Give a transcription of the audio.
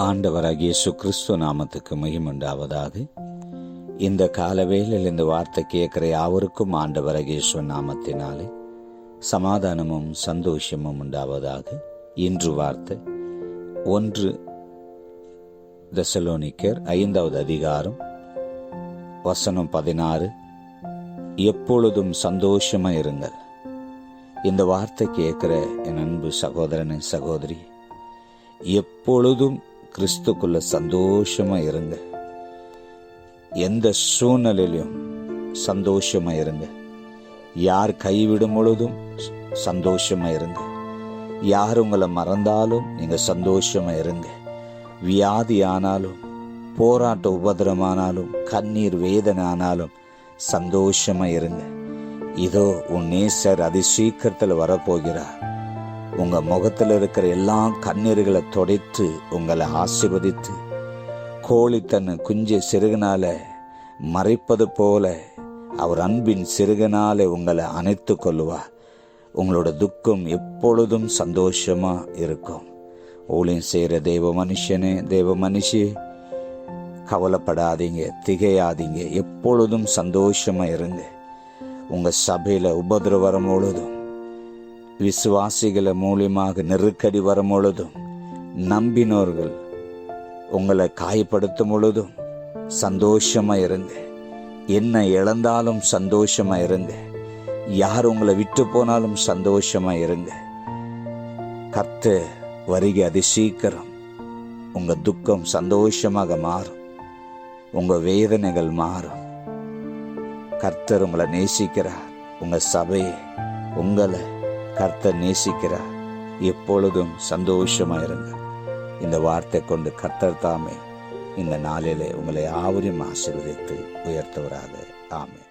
ஆண்டவராகிய இயேசு கிறிஸ்து நாமத்துக்கு மகிமையுண்டாவதாக. இந்த காலவேளையில் இந்த வார்த்தை கேட்கிற யாவருக்கும் ஆண்டவராகிய இயேசு நாமத்தினாலே சமாதானமும் சந்தோஷமும் உண்டாவதாக. இன்று வார்த்தை 1 தெசலோனிக்கர் 5வது அதிகாரம் வசனம் 16. எப்பொழுதும் சந்தோஷமா இருங்கள். இந்த வார்த்தை கேட்கிற என் அன்பு சகோதரன் சகோதரி, எப்பொழுதும் கிறிஸ்துக்குள்ள சந்தோஷமா இருங்க. எந்த சூழ்நிலையிலும் சந்தோஷமா இருங்க. யார் கைவிடும் பொழுதும் சந்தோஷமா இருங்க. யார் உங்களை மறந்தாலும் நீங்க சந்தோஷமா இருங்க. வியாதி ஆனாலும், போராட்ட உபத்திரமானாலும், கண்ணீர் வேதனை ஆனாலும் சந்தோஷமா இருங்க. இதோ உன் நேசர் அதி சீக்கிரத்தில் வரப்போகிறார். உங்க முகத்தில் இருக்கிற எல்லா கண்ணீர்களை துடைத்து உங்களை ஆசீர்வதித்து, கோழி தன் குஞ்சை சிறுகனால மறைப்பது போல அவர் அன்பின் சிறுகனாலே உங்களை அணைத்து கொள்ளுவார். உங்களோட துக்கம் எப்பொழுதும் சந்தோஷமா இருக்கும். ஊழியம் செய்கிற தேவ மனுஷனே, தேவ மனுஷி, கவலைப்படாதீங்க, திகையாதீங்க. எப்பொழுதும் சந்தோஷமா இருங்க. உங்க சபையில உபதிரவம் வரும் பொழுதும், விசுவாசிகளை மூலியமாக நெருக்கடி வரும் பொழுதும், நம்பினோர்கள் உங்களை காயப்படுத்தும் பொழுதும் சந்தோஷமா இருங்க. என்ன இழந்தாலும் சந்தோஷமா இருங்க. யார் உங்களை விட்டு போனாலும் சந்தோஷமா இருங்க. கர்த்தர் வருகை அதி சீக்கிரம். உங்க துக்கம் சந்தோஷமாக மாறும். உங்க வேதனைகள் மாறும். கர்த்தர் உங்களை நேசிக்கிறார். உங்க சபையை, உங்களை கர்த்தர் நேசிக்கிறார். எப்பொழுதும் சந்தோஷமா இருங்க. இந்த வார்த்தை கொண்டு கர்த்தர் தாமே இந்த நாளிலே உங்களை யாவரையும் ஆசீர்வதித்து உயர்த்துவராக. ஆமென்.